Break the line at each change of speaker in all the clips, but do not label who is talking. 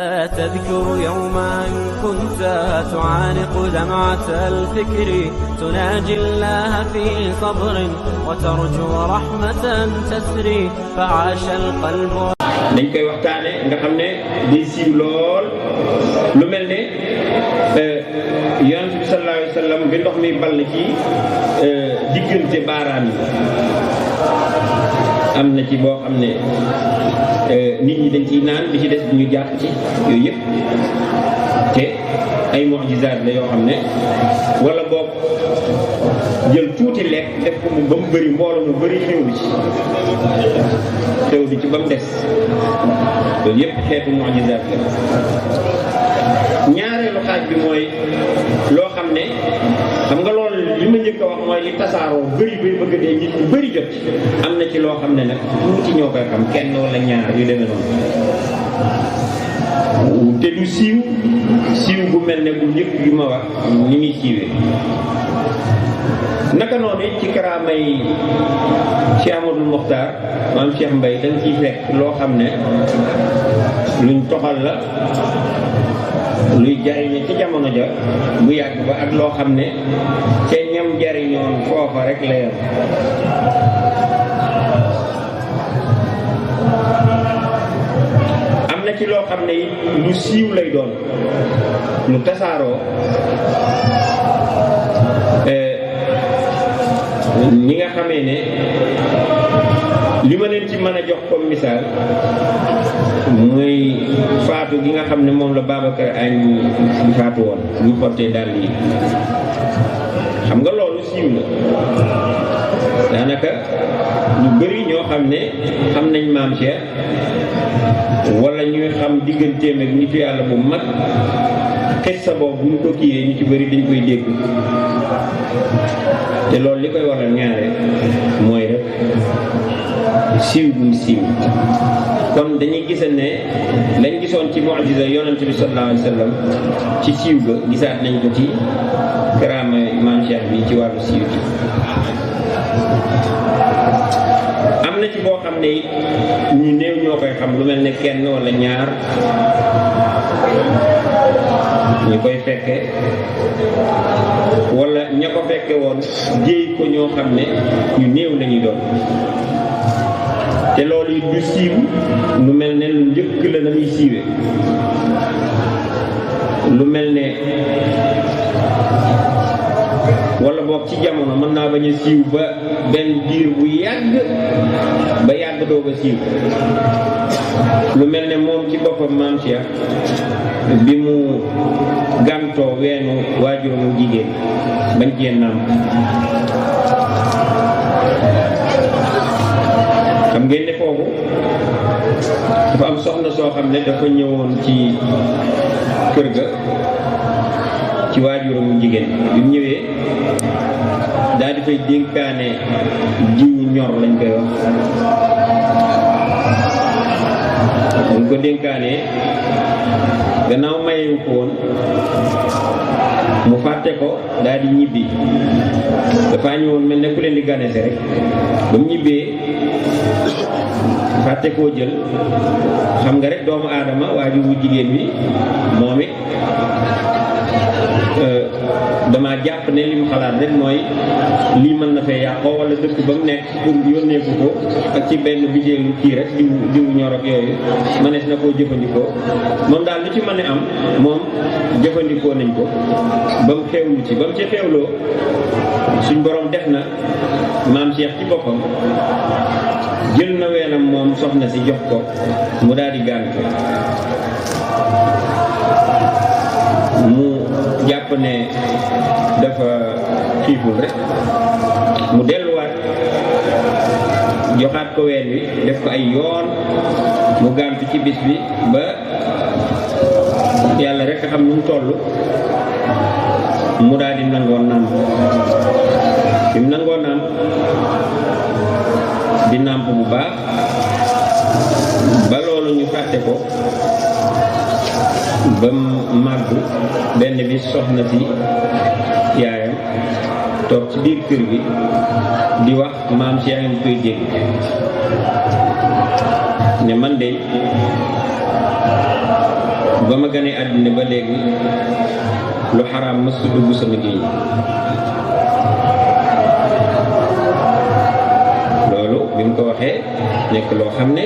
تذكر يوما كنت تعانق دمعة الفكر تناجي الله في صبر وترجو رحمة تسري فعاش القلب.
dañ koy waxtaane nga xam ne day siiw lool lu mel ne yonent bi sallallahu alayhi wa sallam bi ndox mi ball ci diggante baaraam yi am na ci boo xam ne nit ñi dañ ciy naan bi ci des ñu jàpp ci yooyu yëpp te ay mu'jizaat la yoo xam ne wala boog jël tuuti lekk def ko ba mu bëri mbooloo mu bëri xew bi ci ba mu des loolu yëpp xeetu mu'jizaat la. ñaareelu xaaj bi mooy loo xam ne xam nga loolu li ma njëkk a wax mooy li tasaaroo bëri bëgg dee nit ñu bëri jot am na ci loo xam ne nag tuuti ñoo koy xam kenn wala ñaar yu demee noonu te du siiw bu mel ne bu njëkk yu ma wax ni muy siiwee. naka noonu ci karaamay Cheikh Amadou Mokhtar maam Cheikh Mbaye dañ ciy fekk loo xam ne luñ toxal la luy jariñe ci jamono ja bu yàgg ba ak loo xam ne ca ñam jariñoon foofa rek la yam. am na ci loo xam ne it lu siiw lay doon lu tasaaroo ñi nga xamee ne li ma leen ci mën a jox comme misaal muy faatu gi nga xam ne moom la Babacar Agne di faatu woon ñu porté dàll yi xam nga loolu siiw la daanaka ñu bëri ñoo xam ne xam nañ maam Cheikh wala ñuy xam digganteem ak nitu yàlla bu mag xissa boobu bu ñu ko kiiyee ñu ci bëri dañ koy dégg te loolu li koy waral ñaare mooy rek siiw bu mu siiw. kon dañuy gis ne lañ gisoon ci mu'jiza yonent bi sallallahu alayhi wa sallam ci siiw ga gisaat nañ ko ci karaama maam Cheikh bi ci wàllu siiw bi. am na ci boo xam ne it ñu néew ñoo koy xam lu mel ne kenn wala ñaar ñu koy fekke wala ña ko fekke woon jéey ko ñoo xam ne ñu néew lañuy doon te loolu it du siiw lu mel ne lu njëkk la na muy siiwee lu mel ne wala boog ci jamono mën naa bañ a siiw ba benn diir bu yàgg ba yàgg doog a siiw lu mel ne moom ci boppam maam Cheikh bi mu gàntoo weenu waajuramu jigéen bañ cee nàmp xam ngeen ne foofu dafa am soxna soo xam ne dafa ñëwoon ci kër ga ci waajuramu jigéen bi mu ñëwee daal di fay dénkaane jiwu ñor lañ koy wax buñ ko dénkaanee gannaaw mayewu ko woon mu fàtte ko daal di ñibbi dafa ñëwoon mel ne ku leen di ganese rek ba mu ñibbee fàtte koo jël xam nga rek doomu aadama waajur wu jigéen bi moom it dama jàpp ne li mu xalaat rek mooy lii mën na fee yàqoo wala dëkk ba mu nekk pour yónneeku ko ak ci benn bijeelu kii rek diwu ñor ak yooyu mënees na koo jëfandikoo moom daal lu ci mën a am moom jëfandikoo nañ ko ba mu xewlu ci ba mu ci xewloo suñ borom def na maam Cheikh ci boppam jël na weenam moom soxna si jox ko mu daal di gànt mu jàpp ne dafa xiiful rek mu delluwaat joxaat ko ween wi def ko ay yoon mu gàntu ci bis bi ba yàlla rek a xam nu mu toll mu daal di nangoo nàmp bi mu nangoo nàmp di nàmp bu baax ba loolu ñu fàtte ko ba màgg benn bi soxna si yaayam toog ci biir kër gi di wax maam si yaa ngi koy dégg ne man de ba ma gënee àddina ba léegi lu xaraam mës dugg sama géej loolu bi mu ko waxee nekk loo xam ne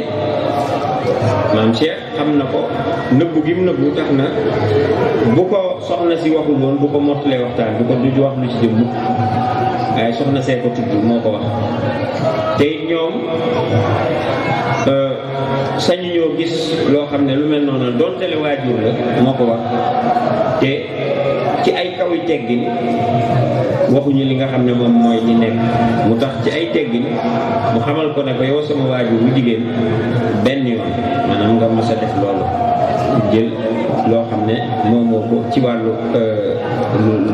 maam Cheikh xam na ko nëbbu gi mu nëbbu tax na bu ko soxna si waxul woon bu ko mottalee waxtaan du ko du wax lu ci jëm mukk waaye soxna see ko tudd moo ko wax te ñoom sañu ñoo gis loo xam ne lu mel noonu doonte le waajur la moo ko wax te ci ay kaw yi teggin waxuñu li nga xam ne moom mooy li nekk mu tax ci ay teggin mu xamal ko ne ko yow sama waajur bu jigéen benn yoon maanaam nga mas a def loolu jël loo xam ne moom moo ko ci wàllu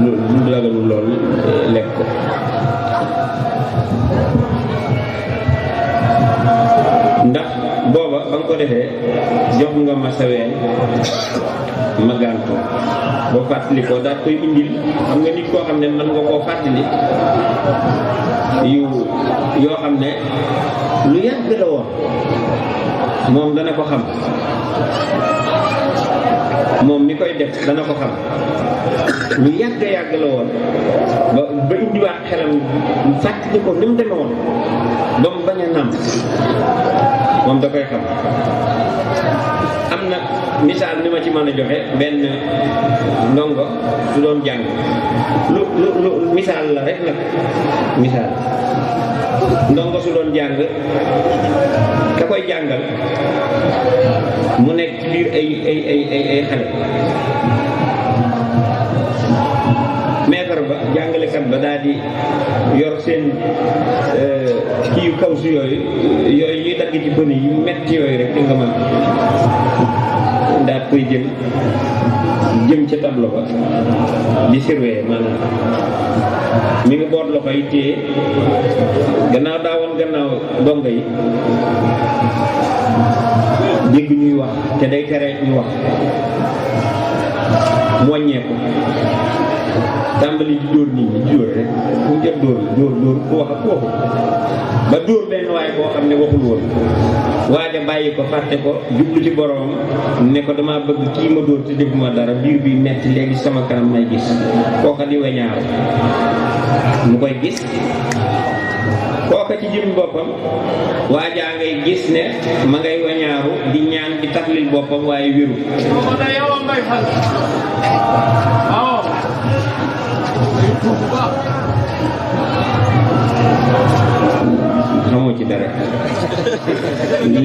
lu lagalu loolu lekk ko ndax booba ba nga ko defee jox nga ma sa ween ma gàntu boo fàttali ko daal koy indil xam nga nit koo xam ne mën nga koo fàttali yoo xam ne lu yàgg la woon moom dana ko xam moom mi koy def dana ko xam lu yàgg la woon ba indiwaat xelam fàttali ko ni mu demee woon ba mu bañ a nàmm moom da koy xam. am na misaal ni ma ci mën a joxe benn ndongo su doon jàng lu misaal la rek nag misaal ndongo su doon jàng ka koy jàngal mu nekk ci biir ay xale maître ba jàngalekat ba daal di yor seen kii yu kaw su yooyu ñuy dagg ci bën yi metti yooyu rek di nga mën daal koy jëm ca tableau ba di surveiller maanaam mi ngi boot loxo yi téye gannaaw daawoon gannaaw dongo yi dégg ñuy wax te day tere ñu wax moññeeku tàmbali di dóor nit ñi di dóor rek fu mu jot dóor ku wax ak kooku ba dóor benn waaye boo xam ne waxul woon waaja bàyyi ko fàtte ko jublu ci boromam ne ko dama bëgg kii ma dóor te defuma dara biir bi metti léegi sama kanam may gis kooka di weñaaru mu koy gis kooka ci jëm boppam waajaa ngay gis ne ma ngay weñaaru di ñaan di taflil boppam waaye wéru xamoo ci dara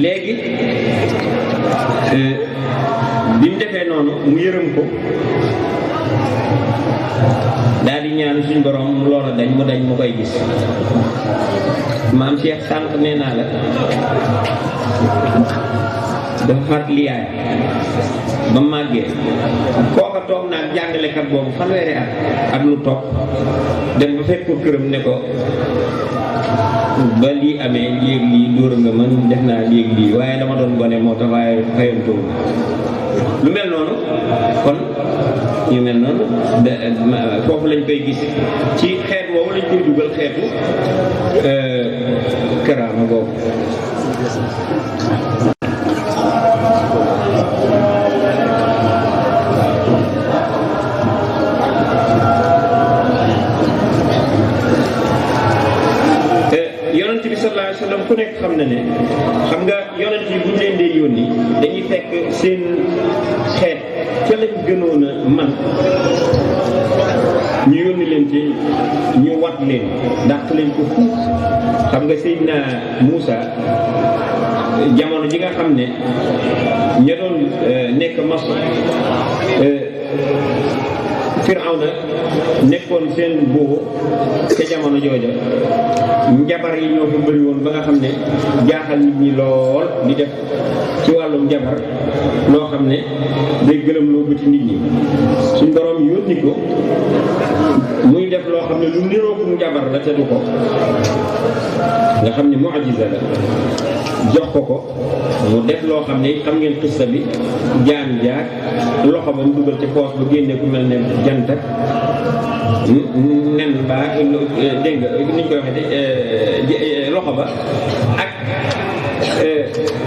léegi bi mu defee noonu mu yërëm ko daal di ñaan suñ borom mu loola dañ mu koy gis maam Cheikh sànq nee naa la dafa fàttali yaay ba màggee kooka toog naag jàngalekat boobu fanweeri at ak lu toog dem ba fekk ko këram ne ko ba lii amee léegi lii dóor nga man def naa léegi lii waaye dama doon gone moo tax waaye fayantoo lu mel noonu kon ñu mel noonu foofu lañ koy gis ci xeet woowu lañ koy dugal xeetu karaama boobu ku nekk xam na ne xam nga yonent yi bu ñu leen dee yónni dañuy fekk seen xeet ca lañ gënoon a man ñu yónni leen ci ñu wat leen dàq leen ko fuuf xam nga Seydina Muusa jamono ji nga xam ne ña doon nekk Masr Firawna nekkoon seen buubu ca jamono jooja njabar yi ñoo ko bëri woon ba nga xam ne jaaxal nit ñi lool di def ci wàllum njabar loo xam ne day gëlëm loo bëti nit ñi suñ borom yónni ko muy def loo xam ne lu nirookum njabar la te du ko nga xam ne mu'jiza la jox ko mu def loo xam ne xam ngeen xissa bi jaan jaar loxo ba mu dugal ci poos ba génne ku mel ne jant ak nen baa dégg nga ni ñu koy waxee loxo ba ak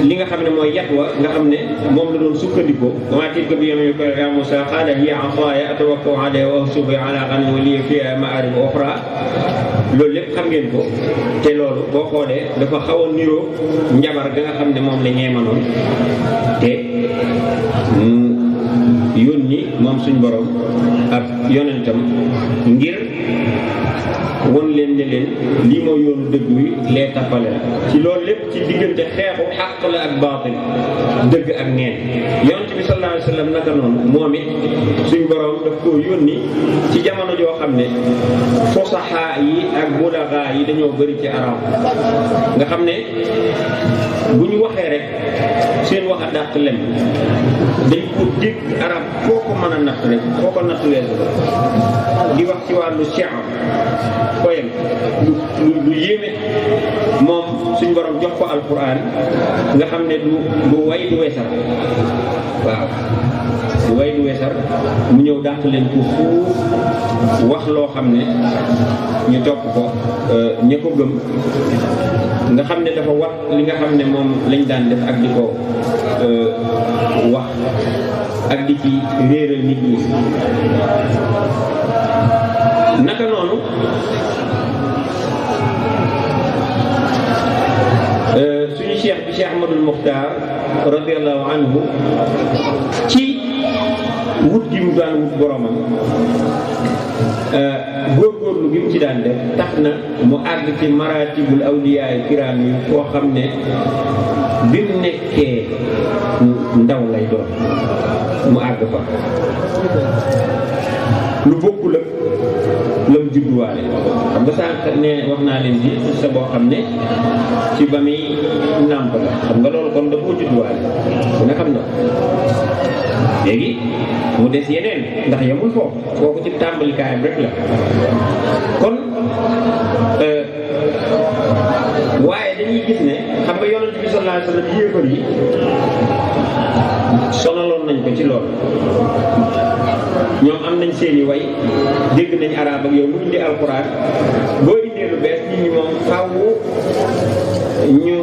li nga xam ne mooy yat wa nga xam ne moom la doon sukkandikoo wa tilka bi yaminika ya Musa qaala hiya asaaya atawakkau alayha wa ahussu biha ala ghanami wa liya fiha ma'arib ukhra loolu lépp xam ngeen ko te loolu boo xoolee dafa xaw a niroo njabar ga nga xam ne moom la ñeemanoon te yónni moom suñ borom ak yonentam ngir won leen ne leen lii mooy yoonu dëgg wi lee tappale la ci loolu lépp ci diggante xeexu xàq la ak baatil dëgg ak neen yonent bi sallallahu alayhi wa sallam naka noonu moom it suñ borom daf koo yónni ci jamono joo xam ne fosaxaa yi ak bulagaa yi dañoo bëri ci arab nga xam ne bu ñu waxee rek seen wax a dàq lem dañ ko dégg arab foo ko mën a natt rek foo ko natt weesu di wax ci wàllu shi'r koyam lu yéeme moom suñ borom jox ko alquran nga xam ne du way du wesar waaw du way du wesar mu ñëw dàq leen ko fuuf wax loo xam ne ñu topp ko ña ko gëm nga xam ne dafa wax li nga xam ne moom lañ daan def ak di ko wax ak di ci réeral nit ñi naka noonu suñu cheikh bi Cheikh Ahmadul Muxtaar radiyallahu anhu ci wut gi mu daan wut boromam góorgóorlu gi mu ci daan def tax na mu àgg ci maratibul awliyaay kiraam yi koo xam ne bi mu nekkee ndaw lay doon mu àgg fa lu bokkul ak la mu judduwaale xam nga sànq ne wax naa leen ci sa boo xam ne ci ba muy nàmp la xam nga loolu kon da koo judduwaale nga xam na léegi mu des yeneen ndax yamul foofu ci tàmbalikaayam rek la kon waaye dañuy gis ne xam nga yonent bi sallallahu alayhi wa sallam yéefar yi sonaloon nañ ko ci loolu ñoom am nañ seeni way dégg nañ arab ak yow lu indi alxuraan boo indee lu bees nit ñi moom faaw ñu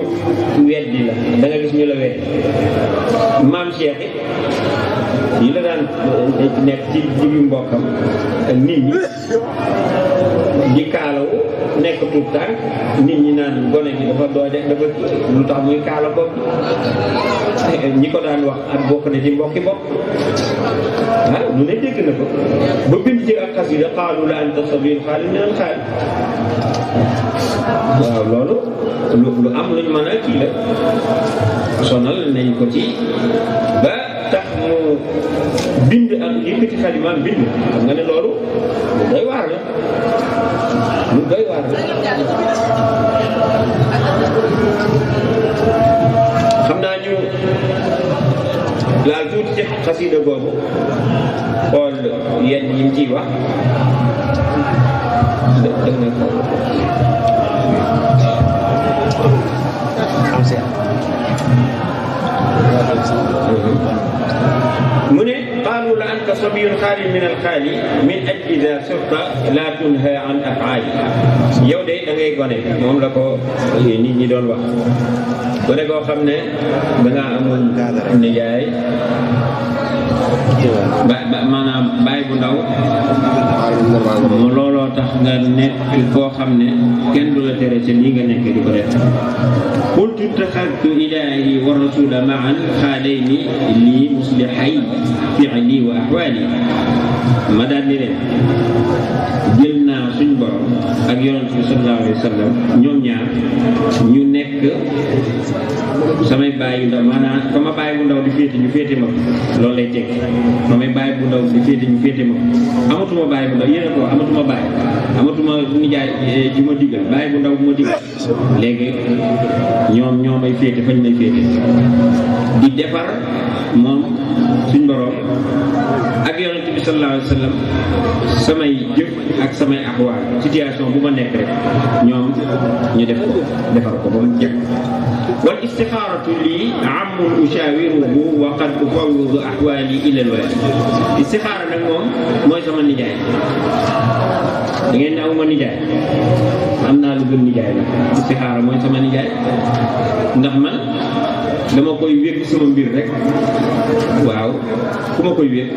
weddi la da nga gis ñu la weddi maam Cheikh it yi la daan nekk ci jibi mbokkam ak nit ñi di kaalawu nekk tuut tànk nit ñi naan gone gi dafa doo def dafa lu tax muy kaala bopp ñi ko daan wax ak bokk na ci mbokki bopp lu ne dégg na ko ba bind ci ak xasida qaalu la anta sabiyyun xaalin min al-xaal waaw loolu lu am luñ mën a kii la sonal nañ ko ci ba tax mu bind ak yëkkati xalimaam bind xam nga ne loolu lu doy waar la lu doy waar la xam naa ñu laal tuuti ci xasida boobu xool yenn yi mu ciy wax def na ko mu ne qaalu la anta sabiyyun xaalin min alxaali min ajli ida surta la tunha an afaali yow de da ngay gone moom la ko nit ñi doon wax gone koo xam ne dangaa amoon nijaay maanaam baay bu ndaw looloo tax nga nekk koo xam ne kenn du la tere ca lii nga nekk di ko def qultu ittaxadtu ilaahi wa rasula maan xaalayni lii muslihay fi'li wa ahwaali ma daal di leen jël naa suñ borom ak yonent bi sallallahu alayhi wa sallam ñoom ñaar ñu nekk samay baay yu ndaw maanaam fa ma baay bu ndaw di féete ñu féete ma loolu lay teg fa may baay bu ndaw di féete ñu féete ma amatuma baay bu ndaw yéen a ko amatuma baay amatuma nijaay ji ma digal baay bu ndaw bu ma digal léegi ñoom may féete fañ may féete di defar moom suñ borom ak yonent bi sallallahu alayhi wa sallam samay jëf ak samay axwaal situation bu ma nekk rek ñoom ñu def ko defar ko ba mu jekk wal istixaaratu lii ammun ushawiruhu wa qad ufawwidu axwaali ila alwaali istixaara nag moom mooy sama nijaay da ngeen ne awma nijaay am naa lu gën nijaay la istixaara mooy sama nijaay ndax man dama koy wékk sama mbir rek waaw ku ma koy wékk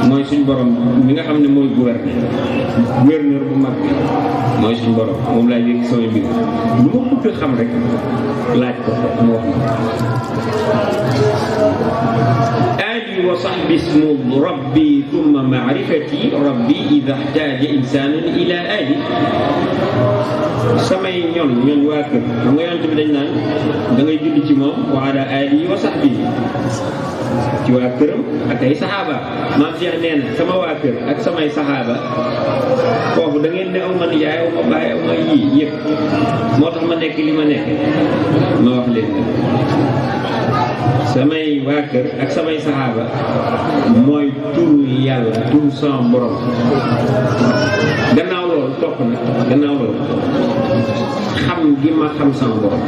mooy suñ borom mi nga xam ne mooy gouverneur bu mag bi mooy suñ borom moom laay wékk sama mbir lu ma bëgg xam rek laaj ko mu wax ali wa sahbi ismu rabbi thumma ma'rifati rabbi idha ihtaja insanun ila ali samay ñoon waa kër xam nga yonent bi dañ naan da ngay julli ci moom wa ala alihi wa sahbihi ci waa këram ak ay saxaaba maam Cheikh nee na sama waa kër ak samay saxaaba foofu da ngeen ne aw ma nijaay aw ma baay aw ma yii yëpp moo tax ma nekk li ma nekk ma wax leen samay waa kër ak samay saxaaba mooy turu yàlla turu sama borom gannaaw loolu topp na gannaaw loolu xam gi ma xam sama borom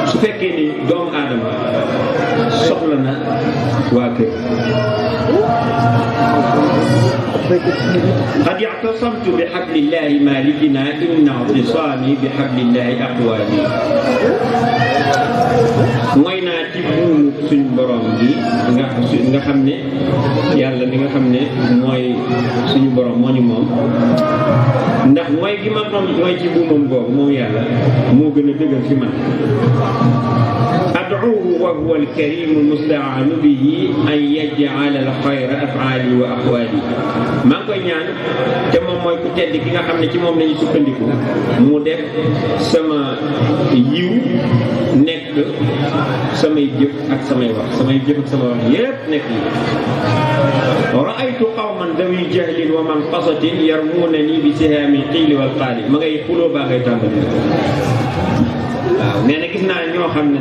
su fekkee ni doomu aadama soxla na waa kër qad i'tasamtu bi hablillahi malikina inna i'tisami bi hablillahi aqwali mooy naa ci buumu suñ borom gi nga xam ne yàlla li nga xam ne mooy suñu borom moo ñu moom ndax mooy gi ma moom mooy ci buumam boobu moom yàlla moo gën a dëgër ci man ad'uuhu wa huwa al-karimu musta'anu bihi an yaj'ala al-khayra af'ali wa aqwali maa ngi koy ñaan te moom mooy ku tedd ki nga xam ne ci moom lañu sukkandiku mu def sama yiw nekk samay jëf ak samay wax yépp nekk yi ra'aytu qawman dawi jahlin wa manqasatin yarmunani bi sihaamil qiili wal qaali ma ngay xuloo baa ngay tàmbali waaw nee na gis naa ñoo xam ne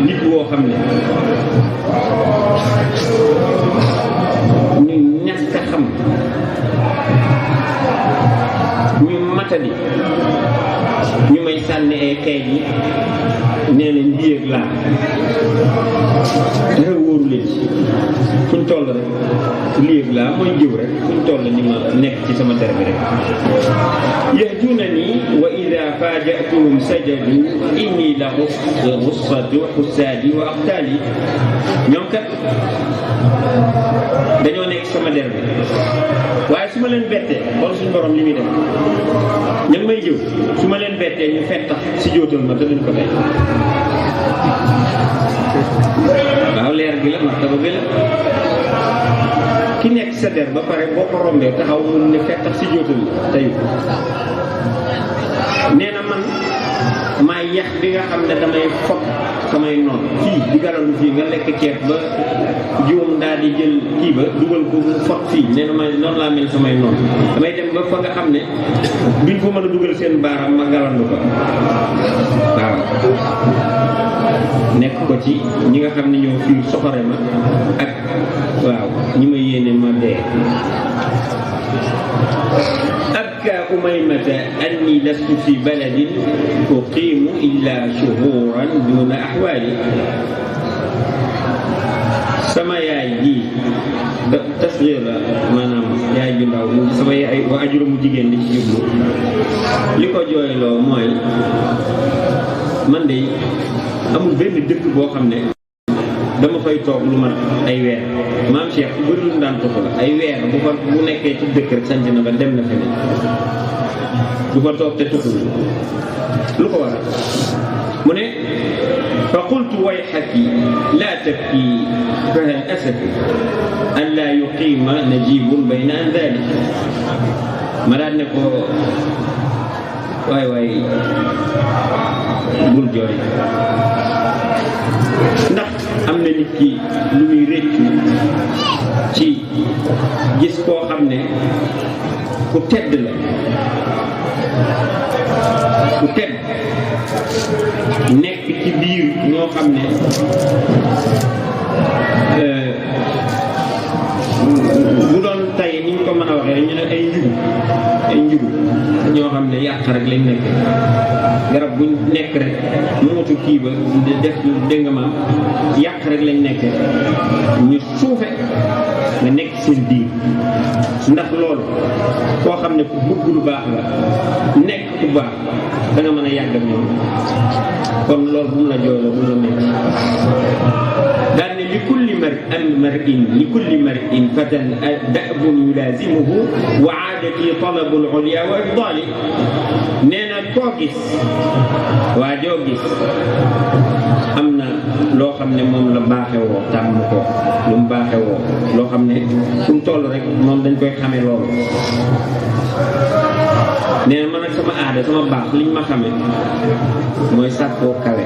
nit woo xam ne ñu ñàkk a xam ñu matadi ñu may sànni ay xeej yi nee na mbii ak laa dara wóoru leen ci fuñ toll rek lii ak laa mooy jiw rek fuñ toll ni ma nekk ci sama der bi rek yahdunani wa ida fajatuhum sajadu inni la xussatu xussaadi wa aqtaali ñoom kat dañoo nekk sama der bi waaye su ma leen bettee xool suñu borom li muy def ña may jëw su ma leen bettee ñu fettax si jóotal ma te duñ ko tey waaw leer gi la martaba bi la ki nekk sa der ba pare boo ko rombee taxaw mun ne fettax si jóotal tey nee na man maay yax bi nga xam ne damay fot samay noonu fii di garalu fii nga lekk ceeb ba juum daal di jël kii ba dugal ko mu fot fii nee na ma noonu laa mel samay noonu damay dem ba fa nga xam ne duñ ko mën a dugal seen baaraam ma galandu ko waaw nekk ko ci ñi nga xam ne ñoo fii soxore ma ak waaw ñi ma yéene ma dee أبكى أميمة أني لست في بلد أقيم إلا شهورا دون أحوالي sama yaay ji tasghir maanaam yaay ju ndaw sama yaay wa ajuru mu jigéen li ci jublu li ko jooyloo mooy man de amul benn dëkk boo xam ne dama fay toog lu mat ay weer maam Cheikh ku bëri lu daan toog la ay weer bu nekkee ci dëkk rek sant na ba dem na feneen du fa toog te tuxul lu ko waral mu ne fa qultu wayhaki la tabki fa hal asafi an la yuqima najibun bayna andali ma daan ne ko waay bul jooy ndax am na nit ki lu muy réccu ci gis koo xam ne ku tedd la ku tedd nekk ci biir ñoo xam ne yàq rek lañ nekk garab buñ nekk rek mootu kii ba def dégg nga maam yàq rek lañ nekk ñu suufe nga nekk seen biir ndax loolu koo xam ne ku bëgg lu baax la nekk ku baax da nga mën a yàgg ak ñoom kon loolu bu mu la jooy la bu mu la metti daal ne li kulli mar'in fatan da'bun yulazimuhu wa aadati talabul ulya wa ifdali nee na koo gis waa joo gis am na loo xam ne moom la baaxewoo tàmm ko lu mu baaxewoo loo xam ne fu mu toll rek moom dañ koy xamee loolu nee na man ak sama aada sama baax liñ ma xamee mooy sàkkoo kawe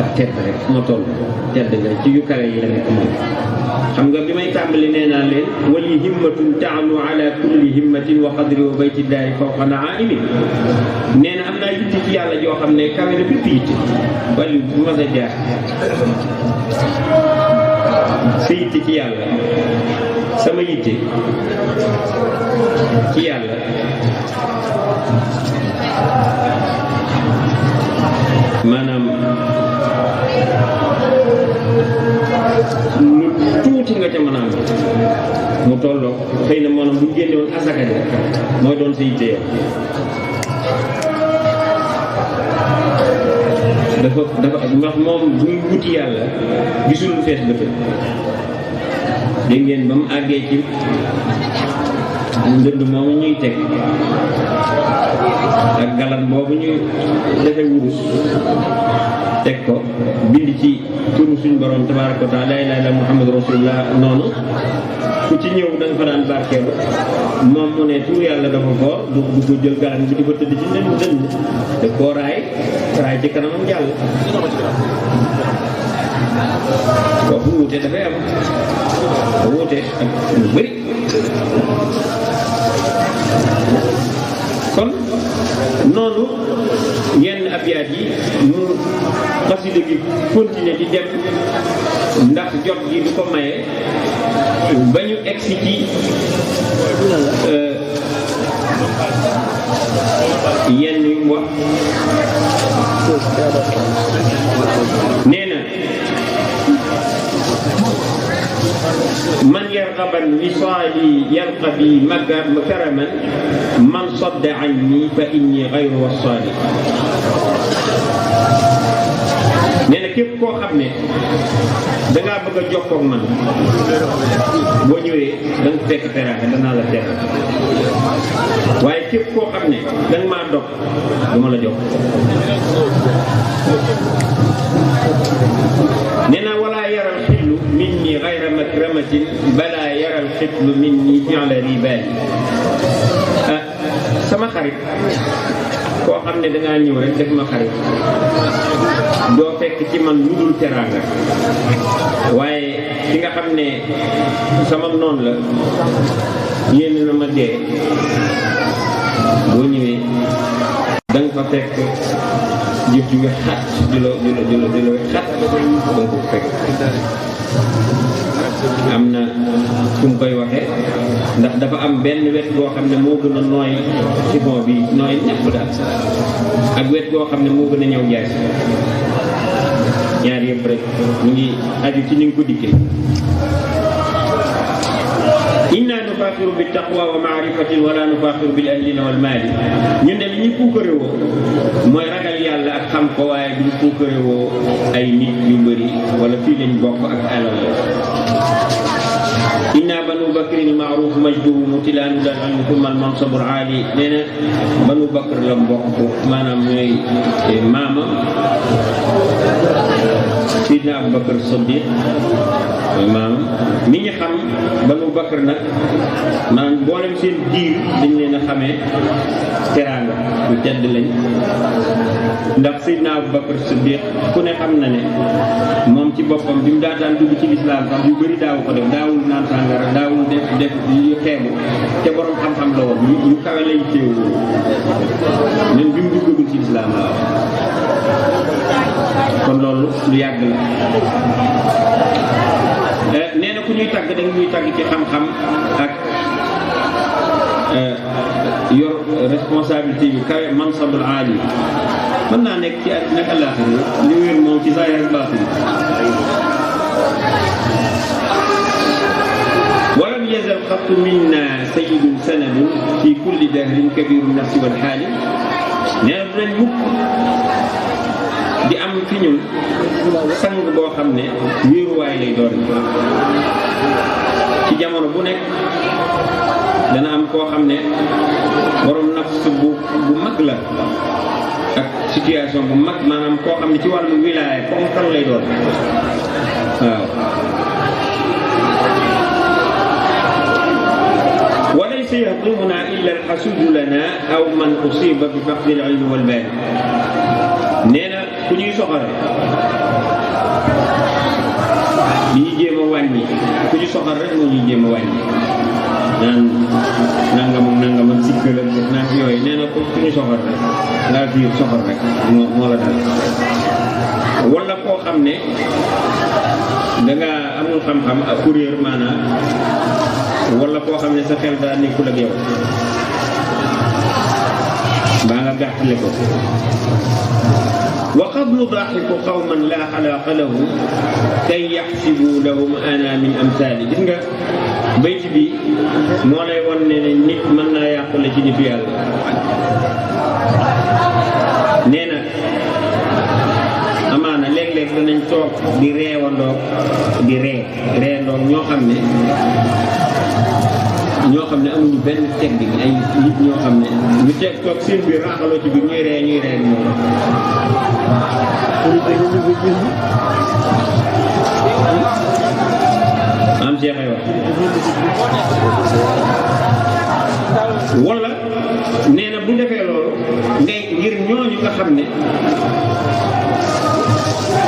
ak tedd rek fu ma toll tedd nga ci yu kawe yi la nekk moom xam nga bi may tàmbali nee naa leen wali himmatun taalu ala kulli himmatin wa qadri wa bayti daari fawqa naimi nee na am naa yitte ci yàlla joo xam ne kawe na bépp yitte wali bu ma sa jaar sa yitte ci yàlla sama yitte ci yàlla maanaam lu tuuti nga ca mën a am mu tolloo xëy na maanaam bu génne woon asaka de mooy doon sa yitte yow dafa ndax moom buy wuti yàlla gisul lu fees bëtë dégg ngeen ba mu àggee ci ndënd moomu ñuy teg ak galan boobu ñu defee wurus teg ko bind ci turu suñu borom tabaaraka wa taala laa ilaaha illa muhammadu rasulullah noonu ku ci ñëw da nga fa daan barkeelu moom mu ne tur yàlla dafa foor du ko jël galan bi di ko tëdd ci ndënd te koo raay ci kanamam jàll kooku wuute dafay am wuute ak lu bëri kon noonu yenn abyaat yi mu xasida gi continuer di dem ndax jot gi du ko maye ba ñu egsi ci yenn yu wax nee na man yarqaban wisaali yalqa bi makaraman man sadda anni fa inni gayru wasaali nee na képp koo xam ne dangaa bëgg a jokkoo ak man boo ñëwee da nga fekk teraanga danaa la teral waaye képp koo xam ne danga maa dog du ma la jox nee na wala yaral xitlu minni gayra makramatin bala yaral xitlu minni fi'la ribaali sama xarit koo xam ne dangaa ñëw rek def ma xarit doo fekk ci man lu dul teraanga waaye ki nga xam ne sama noon la yéen na ma dee boo ñëwee da nga fa fekk jëf ju nga xat di la xat da nga ko fekk am na fu mu koy waxee ndax dafa am benn wet goo xam ne moo gën a nooy ci bon bi nooy ñàpp daal ak wet goo xam ne moo gën a ñëw jaay ñaar yëpp rek ñu ngi aju ci ni nga ko dikkee inna nufaaxiru bi taqwa wa maarifatin wala nufaaxiru bil ahlina wal maali ñun de li ñu puukarewoo mooy ragal yàlla ak xam ko waaye duñu puukarewoo ay nit yu bëri wala fii lañ bokk ak alal inna banu bakrin maaruf majduhu mutilaanu dal ilmu thumma al mansabul aali nee na banu bakr la mbokk maanaam ñooy maama Sidna Abubakar Siddiq maam mi ñu xam banu bakr nag maanaam boolem seen diir dañ leen a xamee teraanga lu tedd lañ ndax Sidna Abubakar Siddiq ku ne xam na ne moom ci boppam bi mu daataan dugg ci lislaam sax yu bëri daawu ko def daawul naan sàngara daawul def yu xeebu te borom xam-xam la woon yu kawe lañ teewoo même bi mu duggagul ci lislaam la kon loolu lu yàgg la nee na ku ñuy tàgg dañ ñuy tàgg ci xam-xam ak yor responsabilité bi kawe mansabul aali mën naa nekk ci àddina ak àllaaxira li wér moom ci zaahir ak baatin walam yazal xattu minna sayyidun sanadun fi kulli dahrin kabiru nafsi wal xaali nee na dinañ mukk di am fi ñun sang boo xam ne wéeruwaay lay doon ci jamono bu nekk dana am koo xam ne borom nafs bu mag la ak situation bu mag maanaam koo xam ne ci wàllu wilaaya ponkal lay doon waaw walaysa yahdumuna illa alxasudu lana aw man usiba bi faqdi alilmi walbaali nee na ku ñuy soxore li ñuy jéem a wàññi ku ñu soxor rek moo ñuy jéem a wàññi naan nangam ak sikkal ak naan yooyu nee na ku ñu soxor rek ngaa biir soxor rek moo la dal wala koo xam ne danga amul xam-xam ak kuréer maanaam wala koo xam ne sa xel daa nekkul ak yow baa nga gàttale ko wa qad nudaaxiku qawman laa xalaaqa lahum kay yaxsibu lahum ana min amsaali gis nga bayt bi moo lay won ne nit mën naa yàqule ci nitu yàlla nee na amaana léeg-léeg danañ toog di reewandoog di reewandoog ñoo xam ne amuñu benn teggin ay nit ñoo xam ne ñu teg toog seen biir raxaloo ci biir ñuy ree moom am Cheikh ay wax wala nee na bu defee loolu ngay ngir ñooñu nga xam ne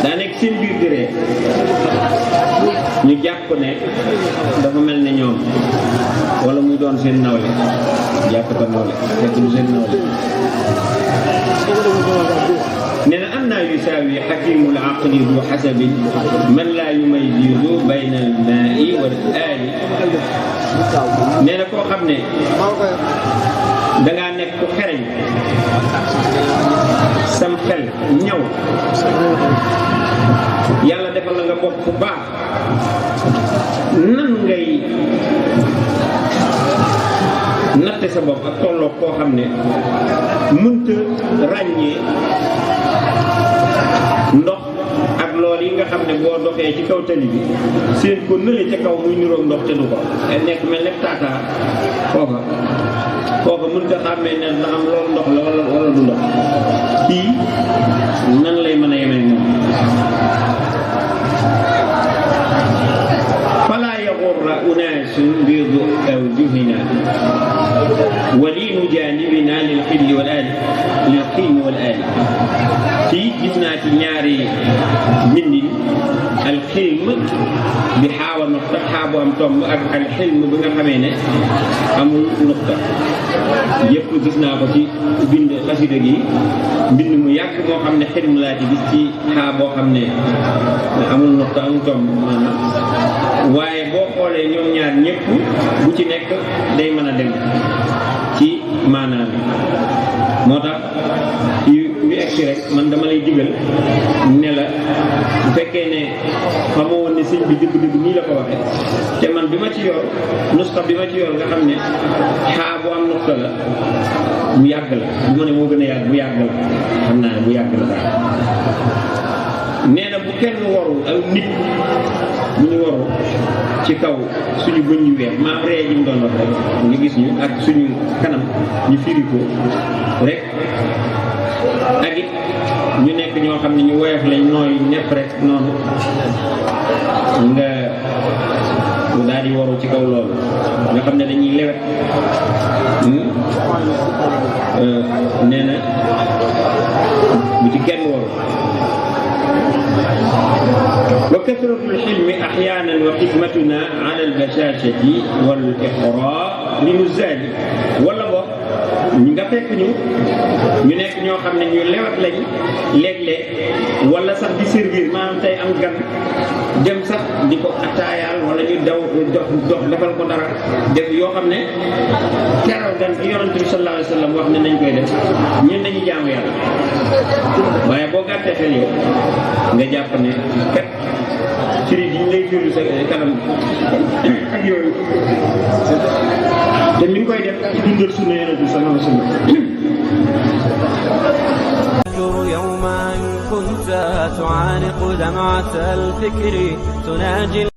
daa nekk seen biir di ree ñu jàpp ne dafa mel ne ñoom wala muy doon seen nawle jàpp ko nawle fekk du seen nawle nee na am naa yusaawi xakimul aqli du xasabin man laa yumayyizu bayna al maa'i wal aali nee na koo xam ne dangaa nekk ku xereñ sam xel ñaw yàlla defal la nga bokk fu baax nan ngay natte sa bopp ak tolloog koo xam ne mënta ràññee ndox ak lool yi nga xam ne boo doxee ci kaw tali bi seen ko nële ca kaw muy niroog ndox te du ko nekk mel ne taataa kooka mënta xàmmee ne ndax am loolu ndox la wala du ndox kii nan lay mën a yemee moom falaa yaxurra unaasun biidu awjuhina waliinu jaanibina lil xilli wal aali lil xiimi wal aali fii gis naa ci ñaari mbindin alxilm bi xaawa nuqta xaabu am tomb ak alxilm bi nga xamee ne amul nuqta yëpp gis naa ko ci bind xasida gi mbind mu yàgg moo xam ne xilm laa ci gis ci xaa boo xam ne amul nuqta amul tomb maanaam waaye boo xoolee ñoom ñaar ñëpp bu ci nekk day mën a dem ci maanaam moo tax yu egsi rek man dama lay digal ne la bu fekkee ne xamoo woon ne sëñ bi dëgg-dëgg nii la ko waxee te man bi ma ci yor nusxa bi ma ci yor nga xam ne xaa bu am nuqta la bu yàgg la bu ma ne moo gën a yàgg bu yàgg la xam naa ne bu yàgg la daal nee na bu kenn waru ak nit bu ñu waru ci kaw suñu bëñ yu weex maam ree ji mu doon wax rek nga gis ñu ak suñu kanam ñu firi ko rek ak it ñu nekk ñoo xam ne ñu woyof lañ nooy nepp rek noonu nga daal di waru ci kaw loolu nga xam ne dañuy lewet nee na bu ci kenn waru wa kasratul xilmi axyaanan wa xidmatuna ala albashashati wal iqraa li nuzaali wala boog nga fekk ñu nekk ñoo xam ne ñu lewat lañ léeg-léeg wala sax di servir maanaam tey am gan dem sax di ko attaayaal wala ñu daw dox defal ko dara def yoo xam ne teral gan gi yonent bi sallallahu alayhi wa sallam wax ne nañ koy def ñeen dañuy jaamu yàlla waaye boo gàttee xel yow nga jàpp ne kat firi di ñu lay firi sa kanam ak yooyu te ni nga koy def ci dundal sunna yonent bi sallallahu alayhi wa sallam
يوما كنت تعانق دمعة الفكر تناجي